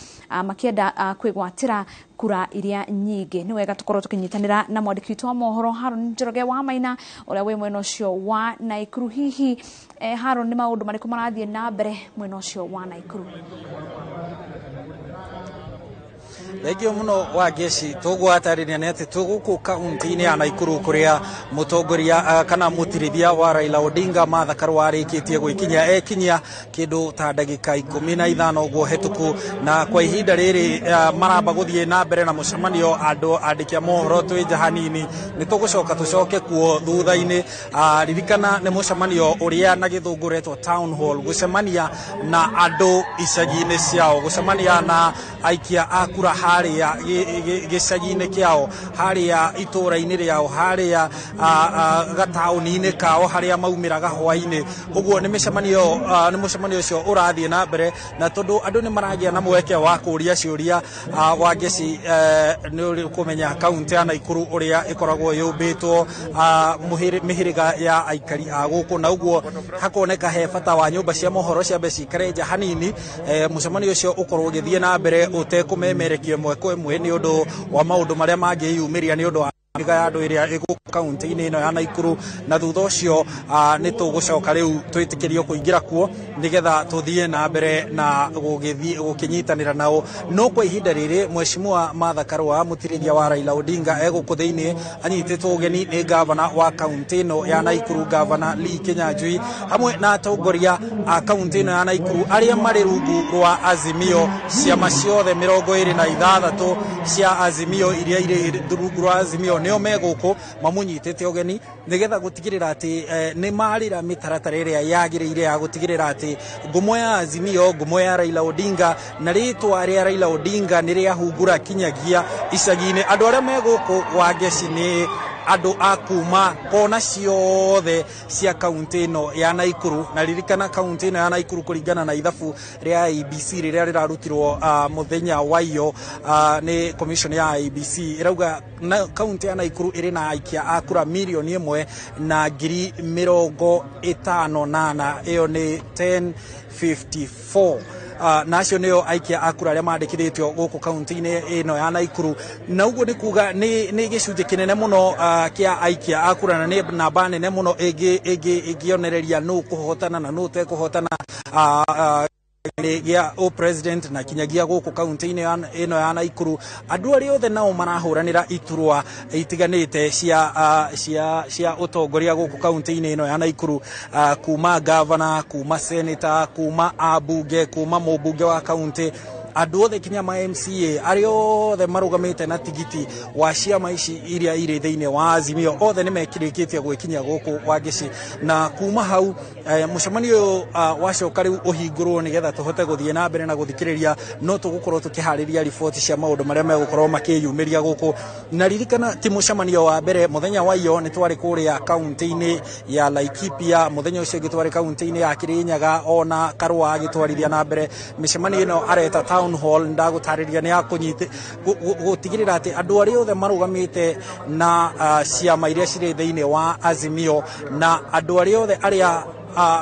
kwigwatira kura iria nyingi. Ni wega tukorwo tukinyitanira na mwandiki witũ wa mohoro Harun Njoroge wa Maina uria we mwena ucio wa Nakuru. Hihi Harun, ni maundu marĩkũ marathie na mbere mwena ucio wa Nakuru? Legio muno wa geci tugwatarĩria nĩ atĩ tũgũkũ kaunti-inĩ ya Nakuru kuria mutongoria kana mutirithia wa Raila Odinga Martha KARŨA arĩkĩtie gwĩkinyia kĩndũ ta ndagĩka 15 ũguo hetũku, na kwa ihinda rĩrĩ maramba gũthiĩ na mbere na mũcemanio andĩki a mohoro twĩ hanini. Nĩ tũgũcoka tũcoke kuo thutha-inĩ. Ririkana nĩ mũcemanio ũrĩa na gĩthũngũ retwo town hall, gũcemania na andũ icagi-inĩ ciao, gũcemania na aikia a kura haria gĩcagi-inĩ kĩao, haria itũra-inĩ rĩao, haria gataũni-inĩ kao haria maumĩraga hwainĩ. Ũguo nĩ mũcemanio ũcio ũrathiĩ na mbere, na tondũ andũ nĩ maragĩa na mweke wa kũria ciũria wa geci nĩ kũmenya kaunti ya Nakuru ũrĩa ĩkoragwo yũmbĩtwo mĩhĩrĩga ya aikari a gũkũ, na ũguo hakoneka he bata wa nyũmba cia mohoro ciambe cikare nja hanini, mũcemanio ũcio ũkorwo ũgĩthiĩ na mbere ũtekũmemerekio ĩmwe kwa ĩmwe nĩ ũndũ wa maũndũ marĩa mangĩyumĩria nĩ ũndũ wa ya andũ ĩrĩa ĩgũkũ kaunti-inĩ ĩno ya Nakuru. Na thutha ũcio nĩ tũgũcoka rĩu twĩtĩkĩrio kũingĩra kuo nĩgetha tũthiĩ na mbere na gũkĩnyitanĩra nao. No kwa ihinda rĩrĩ Mheshimiwa Martha KARŨA mutirithia wa Raila Odinga egũkũ thĩinĩ anyitĩtwo ũgeni nĩ gavana wa kaunti ĩno ya Nakuru, gavana KANJU, hamwe na atongoria a kaunti ĩno ya Nakuru arĩa marĩ rungu rwa Azimio. Ciama ciothe 26 cia Azimio iria irĩ rungu rwa Azimio nĩo megũkũ mamunyitĩte ũgeni nĩgetha gũtigĩrĩra atĩ nĩ marĩra mĩtaratara ĩrĩa yagĩrĩire ya gũtigĩrĩra atĩ ngumo ya Azimio, ngumo ya Raila Odinga na rĩtwa rĩa Raila Odinga nĩ rĩahungura kinyagia icagi-inĩ. Andũ arĩa megũkũ wa geci nĩ andũ a kuma kona ciothe cia kaunti ĩno ya Nakuru. Na ririkana kaunti ĩno ya Nakuru kũringana na ithabu rĩa ABC rĩrĩa rĩrarutirwo mũthenya wa iyo nĩ commission ya ABC ĩrauga kaunti ya Nakuru ĩrĩ na aikia a kura milioni 1 na ngiri 58. Ĩyo nĩ 1054. Nacio nĩo aikia a kura arĩa mandĩkithĩtio gũkũ kaunti-inĩ ĩno ya Nakuru. Na ũguo nĩ kuga nĩ gĩcunjĩ kĩnene mũno kĩa aikia a kura na nĩ namba nene mũno ĩngĩonereria nũ kũhotana na nũ tekũhotana gĩa president na kinyagia gũkũ kaunti-inĩ ĩno ya Nakuru. Andũ arĩa othe nao marahũranĩra iturwa itiganĩte cia ũtongoria gũkũ kaunti-inĩ ĩno ya Nakuru, kuma gavana, kuma senator, kuma abunge, kuma mũmbunge wa kaunti, andũ othe kinya ma MCA arĩa othe marugamĩte na tigiti wa ciama ici iria irĩ thĩinĩ wa Azimio othe nĩ mekirĩkĩtie gwĩkinya gũkũ wa gĩci. Na kuma hau mũcemanio ũyũ wacoka rĩu ũhingũrwo nĩgetha tũhote gũthiĩ na mbere na gũthikĩrĩria, no tũgũkorwo tũkĩharĩria riboti cia maũndũ marĩa megũkorwo makĩyumĩria gũkũ. Na ririkana ti mũcemanio wa mbere. Mũthenya wa iyo nĩ twarĩ kũrĩa kaunti-inĩ ya Laikipia, mũthenya ũcio ũngĩ twarĩ kaunti-inĩ ya Kirinyaga, ona KARŨA agĩtwarithia na mbere mĩcemanio ĩno areta town hall. Ndagũtarĩria nĩ gũtigĩrĩra atĩ andũ arĩa othe marũgamĩte na ciama iria cirĩ thĩinĩ wa Azimio na andũ arĩa othe arĩa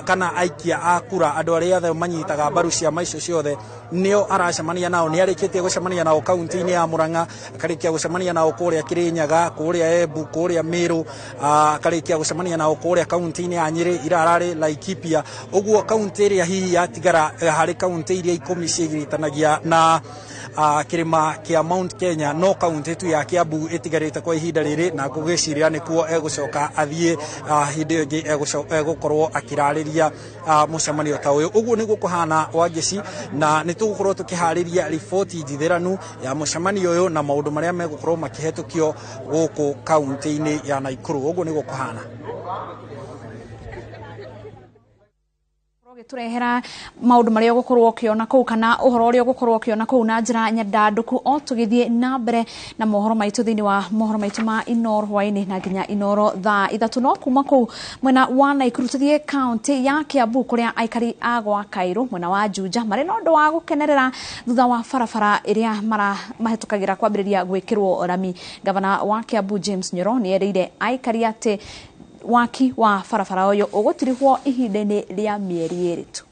kana aikia a kura, andũ arĩa othe manyitaga mbaru ciama icio ciothe nĩo aracemania nao. Nĩ arĩkĩtie gũcemania nao kaunti-inĩ ya Murang'a, akarĩkia gũcemania nao kũrĩa Kirinyaga, kũrĩa Embu, kũrĩa Meru, akarĩkia gũcemania nao kũrĩa kaunti-inĩ ya Nyeri, Irarare, Laikipia. Ũguo kaunti ĩrĩa hihi yatigara harĩ kaunti iria 10 ciĩgiritanagia na kĩrĩma kĩa Mount Kenya, no kaunti tu ya Kiambu ĩtigarĩte kwa ihinda rĩrĩ, na ngũgĩciria nĩkuo egũcoka athiĩ hĩndĩ ĩngĩ egũkorwo akĩrarĩria mũcemanio ta ũyũ. Ũguo nĩguo kũhana wa gĩci, na nĩ tũgũkorwo tũkĩharĩria riboti njithĩranu ya mũcemanio ũyũ na maũndũ marĩa megũkorwo makĩhetũkio gũkũ kaunti-inĩ ya Nakuru. Ũguo nĩguo kũhana. turehera maundu maria gukorwo ukiona kuu kana uhoro uria gukorwo ukiona kuu na njira nyandanduku o tugithie na mbere na mohoro maitu thiini wa mohoro maitu ma Inooro hwaini na nginya Inooro thaa 3 no kuma kuu mwena wa Nakuru tuthie county ya Kiambu kuria aikari agwa Kairu mwena wa Juja mari no ndo wa gukenerera thutha wa barabara iria mahitukagira kwambiriria gwikirwo rami. Gavana wa Kiambu James Nyoro ni ereire aikari ate waki wa barabara uyu ugutirihwo ihinda-ini ria mieri iri tu.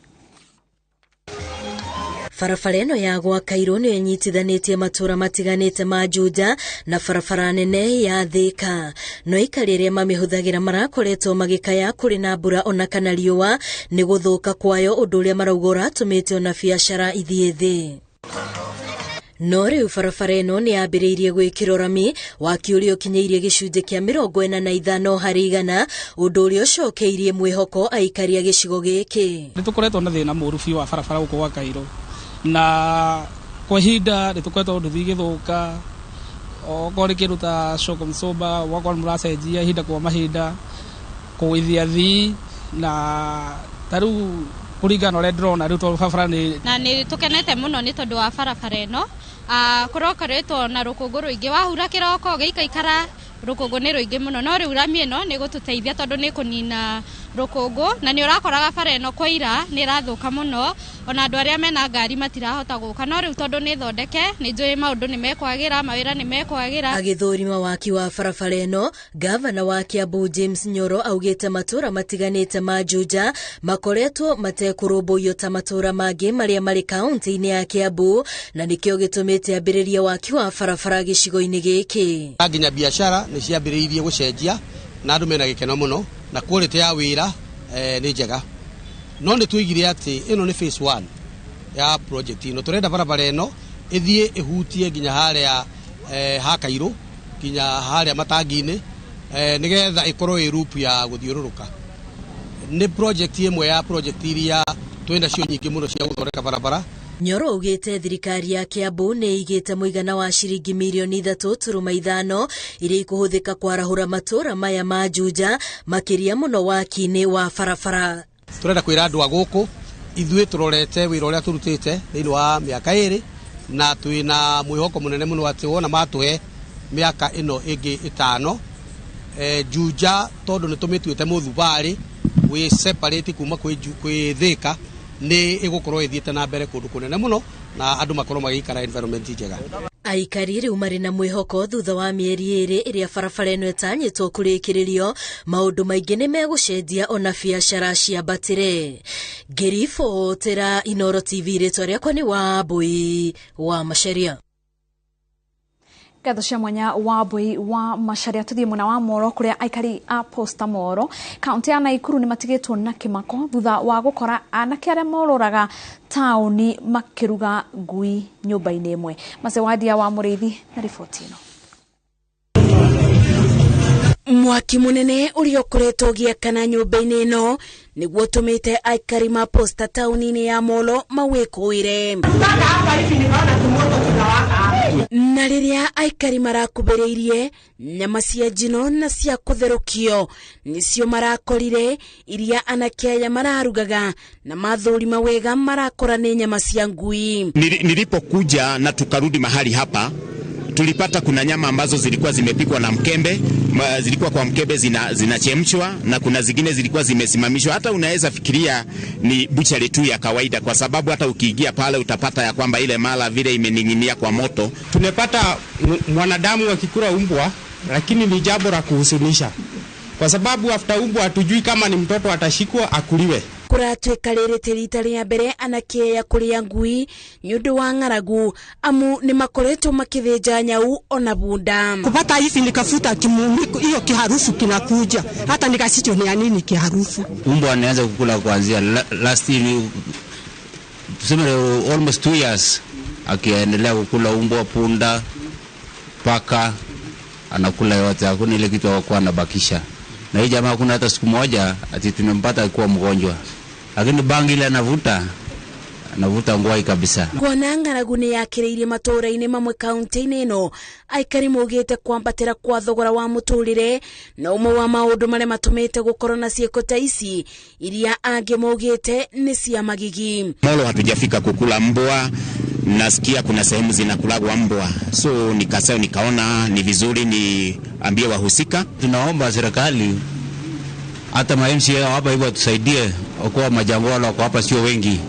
Barabara ĩno ya gwa Kairu nĩ ĩnyitithanĩtie matura matiganĩte ma Juja na barabara nene ya Thika. No aikari arĩa mamĩhũthagĩra marakoretwo magĩkaya kũrĩ na mbura ona kana riũa nĩ gũthũka kwayo ũndũ ũrĩa marauga ũratũmĩte ona biacara ithiĩ thĩ. No rĩu barabara ĩno nĩ yambĩrĩirie gwĩkĩrwo rami waki ũrĩa ũkinyĩirie gĩcunjĩ kĩa 45 harĩ igana ũndũ ũrĩa ũcokeirie mwĩhoko aikari a gĩcigo gĩkĩ. Nĩ tũkoretwo na thĩna mũru biũ wa barabara gũkũ gwa Kairu na kwa ihinda nĩ tũkoretwo ũndũ thigĩthũka okorwo nĩ kĩndũ ta shock msoba wakorwo mũracenjia ihinda kwa mahinda kũgũithia thii na tarĩu kũringana ũrĩa ndĩrona rĩu tondũ barabara nĩ tũkenete mũno nĩ tondũ wa barabara ĩno kũrokoretwo na rũkũngũ rũingĩ wahura kĩroko gĩikaikara rũkũngũ nĩ rũingĩ mũno no rĩu rami ĩno nĩ gũtũteithia tondũ nĩ kũnina rũkũngũ na nĩ ũrakoraga bara ĩno kwaira nĩ ĩrathũka mũno ona andũ arĩa mena ngari matirahota gũka no rĩu tondũ nĩ thondeke nĩ njũĩ maũndũ nĩ mekwagĩra mawĩra nĩ mekwagĩra. Agĩthũrima waki wa barabara ĩno gavana wa Kiambu James Nyoro augĩte matũra matiganĩte ma Juja makoretwo matekũrũmbũiyo ta matũra mangĩ marĩa marĩ kaunti-inĩ ya Kiambu na nĩkĩo gĩtũmĩte ambĩrĩria waki wa barabara gĩcigo-inĩ gĩkĩ. Nginya biacara nĩ ciambĩrĩirie gũcenjia na andũ mena gĩkeno mũno na quality ya wĩra nĩ njega no nĩ tuigire atĩ ĩno nĩ phase 1 ya project ĩno tũrenda barabara ĩno ĩthiĩ ĩhutie nginya harĩa ha Kairu nginya harĩa matangi-inĩ nĩgetha ĩkorwo ĩ loop ya gũthiũrũrũka. Nĩ project ĩmwe ya project iria twenda cio nyingĩ mũno cia gũthondeka barabara. Nyoro ugĩte thirikari ya Kiambu nĩ igĩte mũigana wa ciringi mirioni 3.5 iria ikũhũthĩka kwarahũra matũra maya ma Juja makĩria mũno waki-inĩ wa barabara. Tũrenda kwĩra andũ a gũkũ ithuĩ tũrorete wĩra ũrĩa tũrutĩte thĩinĩ wa mĩaka ĩrĩ na twĩna mwĩhoko mũnene mũno atĩ wona matũhe mĩaka ĩno ĩngĩ 5 Juja tondũ nĩ tũmĩtuĩte mũthubarĩ wĩ separate kuma kwĩ Thika nĩ ĩgũkorwo ĩthiĩte na mbere kũndũ kũnene mũno na andũ makorwo magĩikara environment njega. Aikari rĩu marĩ na mwĩhoko thutha wa mĩeri ĩrĩ ĩrĩa barabara ĩno ĩtanyĩtwo kũrĩkĩrĩrio maũndũ maingĩ nĩ megũcenjia ona biacara ciambatĩre. Ngĩribotera Inooro TV rĩtwa rĩakwa nĩ Wambui wa Macharia. Gatho cia mwanya wa Mbui wa Macharia tuthie mwena wa Molo kuria aikari a Posta Molo kaunti ya Nakuru ni matigĩtwo na kĩmako thutha wa gũkora anake arĩa morũraga taũni makĩruga ngui nyũmba-inĩ ĩmwe. Macewadia wa Mũrĩithi na riboti ĩno. Mwaki munene ũrĩa ũkoretwo ũgĩakana nyũmba-inĩ ĩno nĩguo tũmĩte aikari ma Posta taũni-inĩ ya Molo mawĩkũĩre. Na rĩrĩa aikari marakũbĩrĩirie nyama cia njino na cia kũtherũkio nĩcio marakorire iria anake aya mararugaga na mathũrima wega marakora nĩ nyama cia ngui. Nilipokuja na tukarudi mahali hapa tulipata kuna nyama ambazo zilikuwa zimepikwa na mkembe, zilikuwa kwa mkembe zinachemshwa na kuna zingine zilikuwa zimesimamishwa. Hata unaweza fikiria ni butchery tu ya kawaida kwa sababu hata ukiingia pale utapata ya kwamba ile mala vile imening'inia kwa moto. Tumepata mwanadamu akikula umbwa lakini ni jambo la kuhuzunisha kwa sababu after umbwa hatujui kama ni mtoto atashikwa akuliwe. Kũratuĩka rĩrĩ rita rĩa mbere anake ya kũrĩa ngui nĩ ũndũ wa ng'aragu amu nĩ makoretwo makĩthĩnja nyau ona bunda. Kupata hivi nikafuta hiyo kiharufu kinakuja hata nikasicho ni nini kiharufu. Umbwa anaanza kukula kuanzia last year tuseme almost 2 years akiendelea kukula umbwa, punda, paka anakula yote, hakuna ile kitu hakuwa anabakisha. Na hii jamaa kuna hata siku moja ati tumempata alikuwa mgonjwa. Lakini bangi ile anavuta navuta ngwai kabisa. Kuona ng'aragu nĩ yakĩrĩire matũũra-inĩ mamwe kaunti-inĩ ĩno, aikari maugĩte kwambatĩra kwa thogora wa mũtũrĩre na ũmwe wa maũndũ marĩa matũmĩte gũkorwo na ciĩko ta ici iria angĩ maugĩte ni cia magigi. Molo hatujafika kukula mbwa, nasikia kuna sehemu zinakulagwa mbwa, so nikaona ni vizuri niambie wahusika. Tunaomba serikali hata ma-MCA hapa hivyo tusaidie, kwa majangwa kwa hapa sio wengi,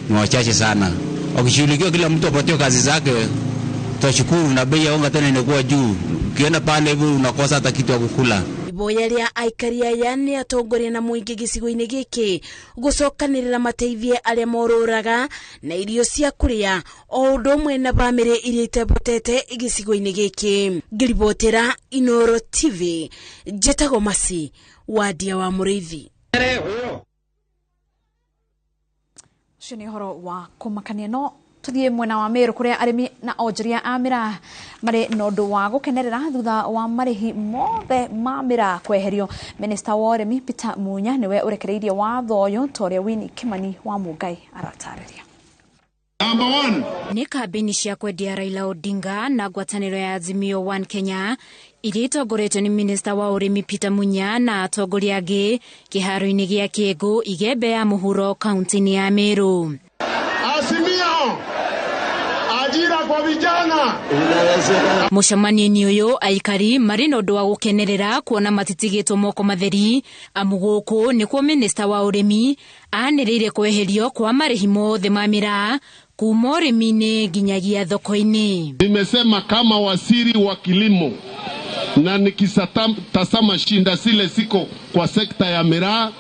ni wachache sana. Wakishughulikiwa kila mtu apatiwe kazi zake, tutashukuru, na bei ya unga tena inakuwa juu. Ukienda pale hivyo unakosa hata kitu ya kukula. Iboya ria aikari aya nĩ atongoria na mũingĩ gĩcigo-inĩ gĩkĩ gũcokanĩrĩra mateithie arĩa morũraga na irio cia kũrĩa o ũndũ ũmwe na bamĩrĩ iria itebotete gĩcigo-inĩ gĩkĩ. Ngĩribotera Inooro TV, Njĩtagwo Masi, Wadia wa Mũrĩithi. Ũcio nĩ ũhoro wa kũmakania. No tuthie mwena wa Meru kuria arĩmi na onjoria a mĩraa marĩ na ũndũ wa gũkenerera thutha wa marĩhi mothe ma mĩraa kweherio. Minister wa ũrĩmi Peter Munya niwe ũrekereirie watho ũyũ torĩa Winnie Kimani wa Mungai aratarĩria. Number 1 nĩ kambĩini cia kwendia Raila Odinga na ngwatanĩro ya AZIMIO-OKA Kenya iria itongoretio nĩ Minister wa ũrĩmi Peter Munya na atongoria angĩ kĩharo-inĩ gĩa Kĩengũ Igembe ya mũhuro kaunti-inĩ ya Meru. AZIMIO, ajira kwa vijana. Mũcemanio-inĩ ũyũ aikari marĩ na ũndũ wa gũkenerera kuona matitigĩtwo moko matheri amu gũkũ nĩkuo Minister wa ũrĩmi anĩrĩire kweherio kwa marĩhi mothe ma mĩraa kuma ũrĩmi-inĩ nginyagia thoko-inĩ. Nimesema kama waziri wa kilimo na nikisatazama shinda zile siko kwa sekta ya miraa,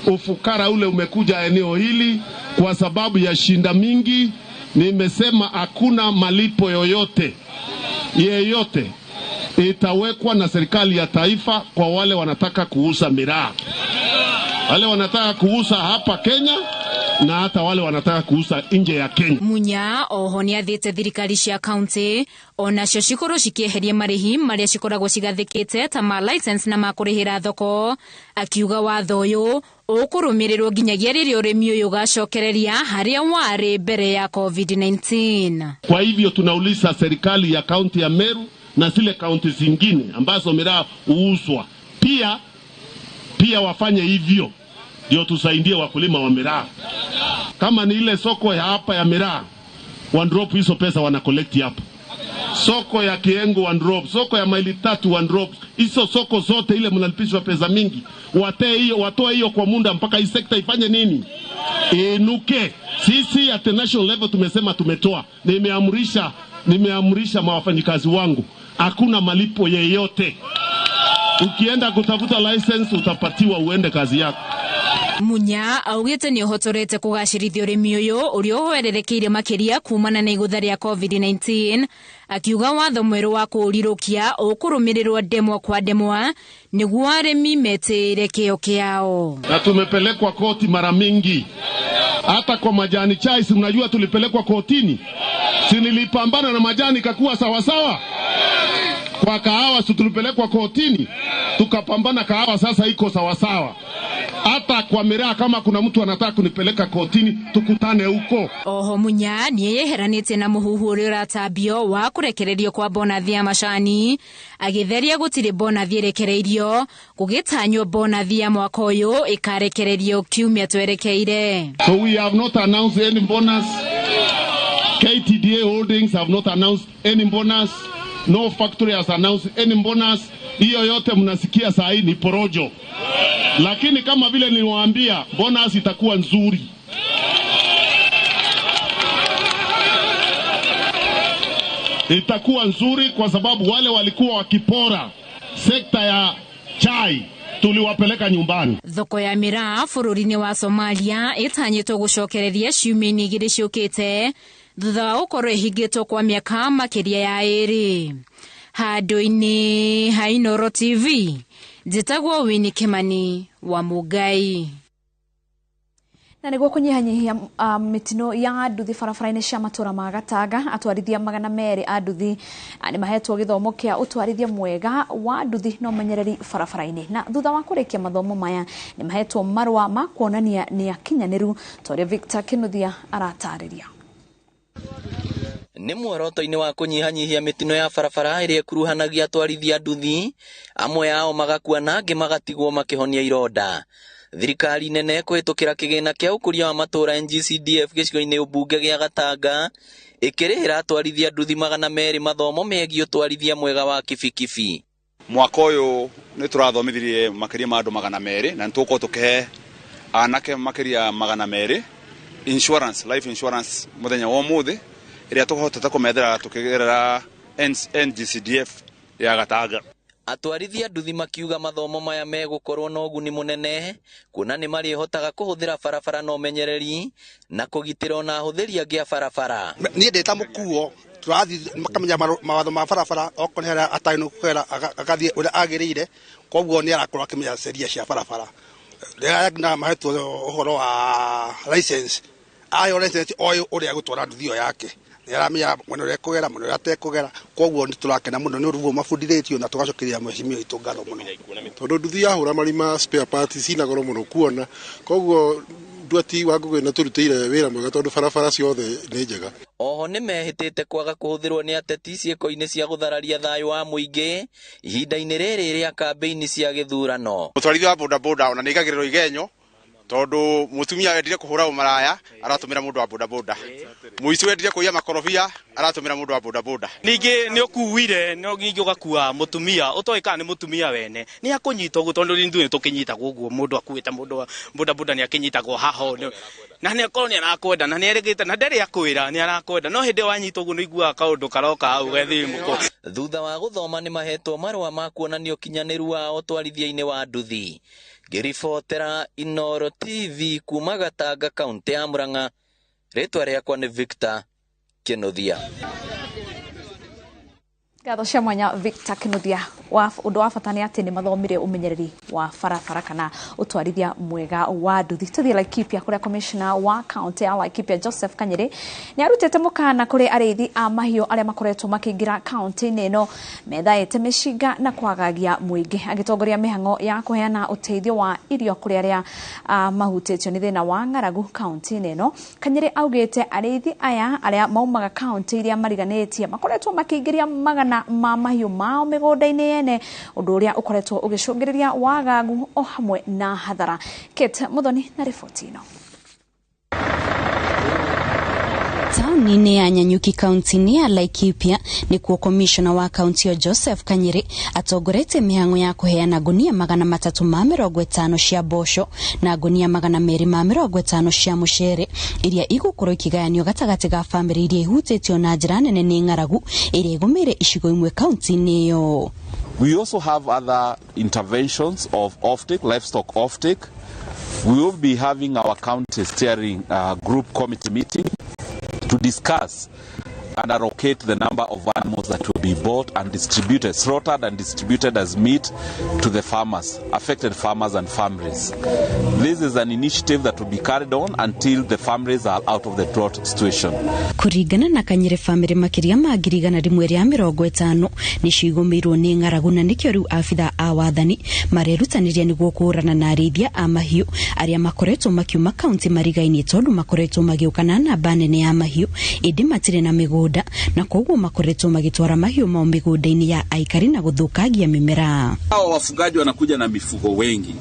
ufukara ule umekuja eneo hili kwa sababu ya shinda mingi. Nimesema hakuna malipo yoyote itawekwa na serikali ya taifa kwa wale wanataka kuuza miraa, wale wanataka kuuza hapa Kenya na hata wale wanataka kuuza nje ya Kenya. Munya oho nĩ athĩte thirikari cia kaunti onacio cikorwo cikieheria marĩhi marĩa cikoragwo cigathĩkĩte ta ma license na makũrĩhĩra thoko, akiuga watho ũyũ ũkũrũmĩrĩrwo nginyagia rĩrĩa ũrĩmi ũyũ ũgacokereria harĩa warĩ mbere ya COVID-19. Kwa hivyo tunauliza serikali ya kaunti ya Meru na zile kaunti zingine ambazo miraa huuzwa pia wafanye hivyo, ndio tusaidie wakulima wa miraa. Kama ni ile soko ya hapa ya miraa, one drop hizo pesa wana collect hapa. Soko ya Kiengo one drop, soko ya Maili Tatu one drop. Hizo soko zote ile mnalipishwa pesa mingi. Watoe hiyo kwa muda mpaka hii sekta ifanye nini? Inuke. Sisi at the national level tumesema tumetoa. Nimeamrisha mawafanyikazi wangu, hakuna malipo yeyote. Ukienda kutafuta license utapatiwa uende kazi yako. Munya augĩte nĩ ũhotorete kũgacĩrithia ũrĩmi ũyũ ũrĩa ũhoererekeire makĩria kumana na igũtha rĩa COVID-19, akiuga watho mwerũ wa kũũrirũkia ũkũrũmĩrĩrwo ndemwa kwa ndemwa nĩguo arĩmi metĩĩre kĩo kĩao. Na tumepelekwa koti mara mingi, hata kwa majani chai, si mnajua tulipelekwa kotini, si nilipambana na majani kakuwa sawasawa. Kwa kahawa tulipelekwa kotini, tukapambana kahawa, sasa iko sawasawa. Hata kwa miraa kama kuna mtu anataka kunipeleka kotini, tukutane huko. Oho Munya nĩ yeheranĩte na mũhuhu ũrĩa ũratambio wa kũrekererio kwa bonathi ya macani, agĩtheria gũtirĩ bonathi ĩrekereirio, gũgĩtanywo bonathi ya mwaka ũyũ ĩkarekererio kiumia twerekeire. So we have not announced any bonus. KTDA Holdings have not announced any bonus. No factory has announced any bonus. Hiyo yote mnasikia saa hii ni porojo. Lakini kama vile niliwaambia, bonus itakuwa nzuri. Itakuwa nzuri kwa sababu wale walikuwa wakipora sekta ya chai tuliwapeleka nyumbani. Thoko ya miraa bũrũri-inĩ wa Somalia ĩtanyĩtwo gũcokereria ciumia-inĩ igĩrĩ ciũkĩte thutha wa gũkorwo ĩhingĩtwo kwa mĩaka makĩria ya 2. Handũ-inĩ ha Inooro TV, Njĩtagwo Winnie Kimani wa Mungai. Na niguo kunyihanyihia mitino ya nduthi barabara-ini cia matura ma Gatanga, atwarithia 200 a nduthi ni mahetwo githomo kia utwarithia mwega wa nduthi na umenyereri barabara-ini. Na thutha wa kurikia mathomo maya ni mahetwo marua ma kuonania ni akinyaniru. Toria Victor Kinuthia aratariria. Ni muoroto-ini wa kunyihanyihia mitino ya barabara iria kuruhanagia atwarithia nduthi, amwe ao magakua na angi magatigwo makihonia ironda. Thirikari nene kuhitukira kigina kia ukuria wa matura NGCDF gicigo-ini ubunge gia Gatanga ikirihira atwarithia nduthi 200 mathomo megie utwarithia mwega wa kibikibi. Mwaka uyu ni turathomithirie makiria ma andu 200 na nituko tukihe anake makiria 200 insurance, life insurance muthenya wa muthi iria tukohotete kumethera tukigerera NGCDF ya Gatanga. Atwarithia nduthi makiuga mathomo maya megukorwo na uguni munene kuona ni marihotaga kuhuthira barabara na umenyereri na kugitira na ahuthiri angi a barabara. Ni ndeta mukuo turathi makamenya mawatho ma barabara okonera ataino kwera akathie uri agirire koguo ni arakora akimenya sheria cia barabara. Na mahetwo uhoro wa license ayo license oyo uri agutwara nduthi yake. Yaramia mwana uri kugera mwana atekugera koguo niturakena muno ni urugo mafundithitio na tugacokeria mwecimio itungano muno tondu nduthi yahura marima spare parts cina goro muno kuona koguo nduati wanguge na turutire wira mwega tondu barabara ciothe ni njega. Oho ni mehitite kwaga kuhuthirwo ni ateti cieko-ini cia guthararia thayu wa muingi ihinda-ini riri ria kambiini cia githurano. Mutwarithia wa boda boda ona nigagirirwo igenyo tondu mutumia wendire kuhura umaraya aratumira mundu wa boda boda, muici wendire kuiya makorofia aratumira mundu wa boda boda. Ningi ni ukuwire no ngingi ugakua mutumia utoika ni mutumia wene ni akunyita ugu tondu rindu ni tukinyita guguo mundu akuita mundu wa boda boda ni akinyita go haho na ni akorwo ni arakwenda na ni erigite na ndari akwira ni arakwenda no hindi wanyita ugu nigua kaundu karoka au gethimuko. Thutha wa guthoma ni mahetwo marua ma kuonania kinyaniru wa utwarithia-ini wa nduthi. Ngiribotera Inooro TV kuma Gatanga kaunti ya Murang'a. Ritwa riakwa ni Victor Kinuthia. Gatho cia mwanya Victor Kinuthia wa undu wa bata ni ati ni mathomire umenyereri wa barabara kana utwarithia mwega wa nduthi. Tuthie Laikipia kuria commissioner wa county ya Laikipia Joseph Kanyiri ni arutete mukana kuri arithi a mahiu aria makoretwo makiingira county neno methaite mishinga na kwagagia muingi agitongoria mihango ya kuheana uteithio wa irio kuri aria mahutitio ni thina wa ng'aragu county neno. Kanyiri augite arithi aya aria maumaga county iria mariganitie makoretwo makiingiria magana ma mahiu mao migunda-ini yene undu uria ukoretwo ugicungiriria wagagu o hamwe na hathara. Kate Muthoni na riboti ino. Tauni ya Nyanyuki kaunti ya Laikipia ni kuo commissioner wa kaunti ya Joseph Kanyiri atongorete mihango ya kuheana gunia 350 cia bosho na gunia 250 cia mucere iria igukorwo ikigayanio gatagati ga family iria ihutitio na njira nene ni ng'aragu iria igumire icigo imwe kaunti-ini iyo. We also have other interventions of offtake, livestock offtake. We will be having our county steering group committee meeting to discuss and allocate the number of animals that will be bought and distributed, slaughtered and distributed as meat to the farmers, affected farmers and families. This is an initiative that will be carried on until the families are out of the drought situation. Kuringana na Kanyiri family makiria ma 150 ni cigumirwo ni ng'aragu na nikio riu afitha a wathani marerutaniria niguo kuurana na arithia a mahiu aria makoretwo makiuma kaunti marigaini tondu makoretwo magiukana na banene ya mahiu indi matire na migunda na koguo makoretwo magitwara mahiu mao migunda-ini ya aikari na guthukagia mimera. Hao wafugaji wanakuja na mifugo wengi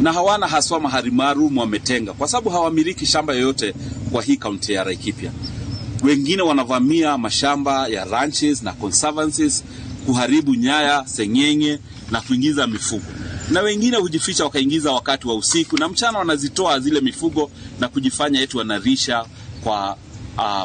na hawana haswa mahali maalum wametenga kwa sababu hawamiliki shamba yoyote kwa hii kaunti ya Laikipia. Wengine wanavamia mashamba ya ranches na conservancies kuharibu nyaya, seng'enge na kuingiza mifugo. Na wengine hujificha wakaingiza wakati wa usiku na mchana wanazitoa zile mifugo na kujifanya eti wanarisha kwa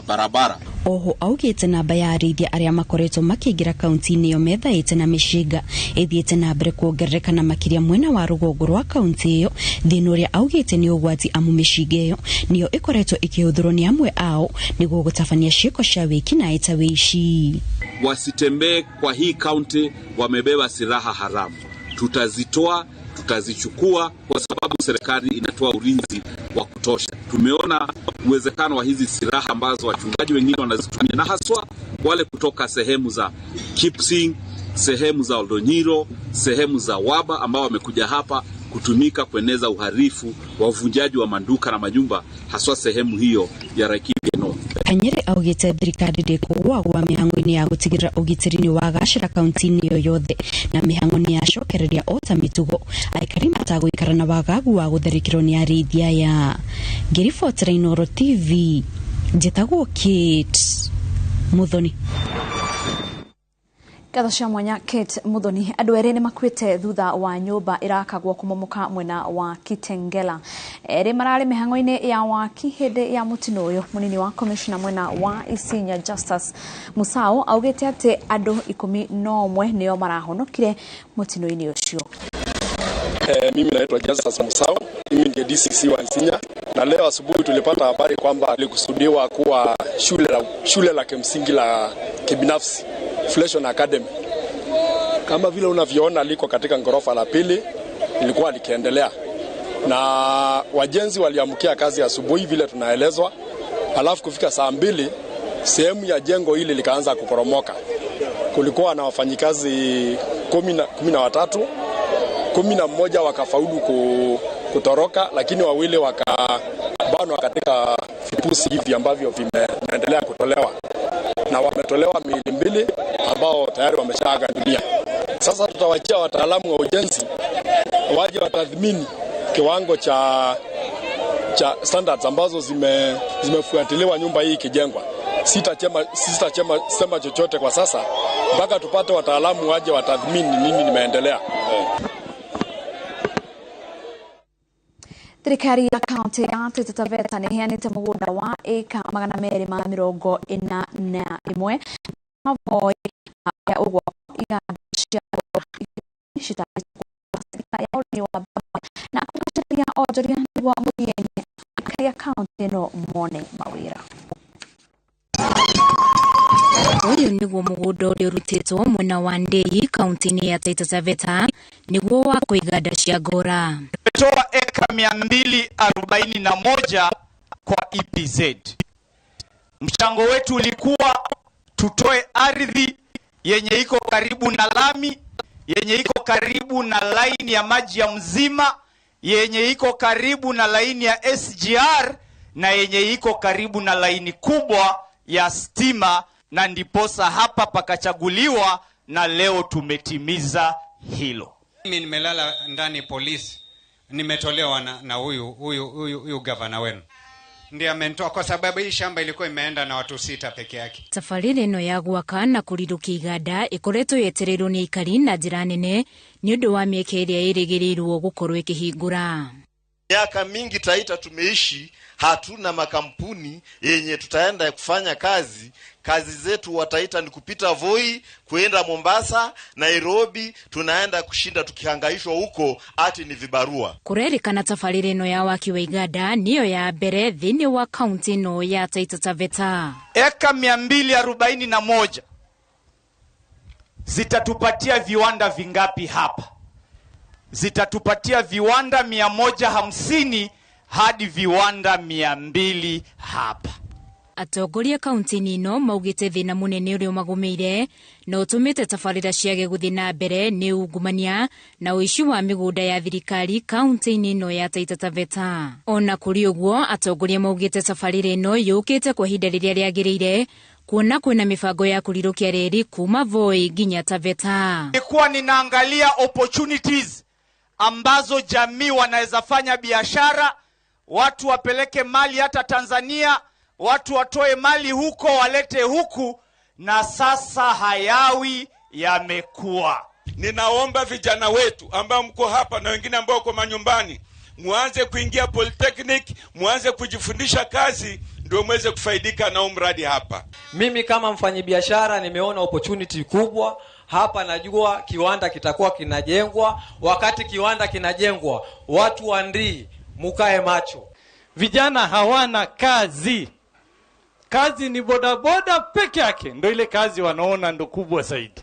barabara. Oho augite namba ya arithia aria makoretwo makiingira kaunti-ini iyo methaite na mishinga ithiite na mbere kuongerereka na makiria mwena wa rugongo rwa kaunti iyo thina uria augite ni ugwati amu mishinga iyo niyo ikoretwo ikihuthurwo ni amwe ao niguo gutabania ciiko cia wiki na ita wiici. Wasitembee kwa hii kaunti wamebeba silaha haramu. Tutazitoa tutazichukua kwa sababu serikali inatoa ulinzi wa kutosha. Tumeona uwezekano wa hizi silaha ambazo wachungaji wengine wanazitumia, na haswa wale kutoka sehemu za Kipsing, sehemu za Oldonyiro, sehemu za Waba ambao wamekuja hapa kutumika kueneza uharifu wa uvunjaji wa manduka na majumba, haswa sehemu hiyo ya Laikipia. Kanyere augite thirikari ndikugwa mihango-ini ya gutigira ugitiri-ini wa gacira kaunti-ini yo yothe na mihango-ini ya cokereria ota mitugo aikari mataguikara na wagagu wa gutharikirwo ni arithia ya ngiribotera Inooro TV njitagwo Kate Muthoni. Gatho cia mwanya Kate Muthoni. Andu eri ni makwite thutha wa nyumba irakagwo kumomoka mwena wa Kitengela. Eri marari mihango-ini ya waki hindi ya mutino uyu. Munini wa commissioner mwena wa Isinya Justice Musau augite ati andu 11 nio marahonokire mutino-ini ucio. Mimi naitwa Justice Musau, mimi ndiye DCC wa Isinya, na leo asubuhi tulipata habari kwamba alikusudiwa kuwa shule la kimsingi la kibinafsi Fleshon Academy. Kama vile unavyoona liko katika ngorofa la pili, ilikuwa likiendelea. Na wajenzi waliamkia kazi asubuhi vile tunaelezwa. Alafu kufika saa 2, sehemu ya jengo hili likaanza kuporomoka. Kulikuwa na wafanyikazi 13, 11 wakafaulu kutoroka, lakini 2 wakabanwa katika vipusi hivi ambavyo vimeendelea kutolewa. Na wametolewa miili 2 ambao tayari wameshaaga dunia. Sasa tutawachia wataalamu wa ujenzi waje watathmini kiwango cha standards ambazo zimefuatiliwa nyumba hii ikijengwa. Sema chochote kwa sasa mpaka tupate wataalamu waje watathmini nini nimeendelea. Thirikari ya kaunti ya Taita Taveta ni heanite mugunda wa eka 241 mavoi ya ugwa igandisha na kugashiria ojoria niguo murienye ya kaunti no mone mawira. Uyu niguo mugunda uria urutitwo mwena wa Ndei kaunti-ini ya Taita Taveta niguo wa kuiganda cia ngora. Tumetoa eka 241 kwa EPZ. Mchango wetu ulikuwa tutoe ardhi yenye iko karibu na lami, yenye iko karibu na laini ya maji ya Mzima, yenye iko karibu na laini ya SGR na yenye iko karibu na laini kubwa ya stima, na ndiposa hapa pakachaguliwa na leo tumetimiza hilo. Mimi nimelala ndani polisi, nimetolewa na huyu gavana wenu. Ndiye amenitoa kwa sababu hii shamba ilikuwa imeenda na watu 6 peke yake. Tafariri no ya gwaka na kuriruka iganda ikoretwo yetereirwo ni ikari na njira nene ni undu wa miaka iria irigirirwo gukorwo ikihingura. Miaka mingi Taita tumeishi, hatuna makampuni yenye tutaenda kufanya kazi. Kazi zetu wa Taita ni kupita Voi, kuenda Mombasa, Nairobi, tunaenda kushinda tukihangaishwa huko ati ni vibarua. Kurerikana tafariri no ya waki wa iganda niyo ya mbere thini wa kaunti no ya Taita Taveta. Eka 241 zitatupatia viwanda vingapi hapa? Zitatupatia viwanda 150 hadi viwanda 200 hapa. Atongoria kaunti-ini no maugite thina munene uria magumeire no tumite tafarira ciage guthi na mbere ni ungumania na uici wa migunda ya thirikari kaunti-ini no ya Taita Taveta. Ona kuri uguo atongoria maugite tafarira no yukite kwa ihinda riria riagirire kuona kwina mifango ya kurirukia reri kuma Voi nginya Taveta. Nilikuwa ninaangalia opportunities ambazo jamii wanaweza fanya biashara, watu wapeleke mali hata Tanzania, watu watoe mali huko walete huku, na sasa hayawi yamekuwa. Ninaomba vijana wetu ambao mko hapa na wengine ambao kwa manyumbani, muanze kuingia polytechnic, muanze kujifundisha kazi ndio mweze kufaidika na mradi hapa. Mimi kama mfanyabiashara nimeona opportunity kubwa hapa. Najua kiwanda kitakuwa kinajengwa. Wakati kiwanda kinajengwa, watu wa Ndii mukae macho. Vijana hawana kazi. Kazi ni bodaboda peke yake, ndio ile kazi wanaona ndo kubwa zaidi.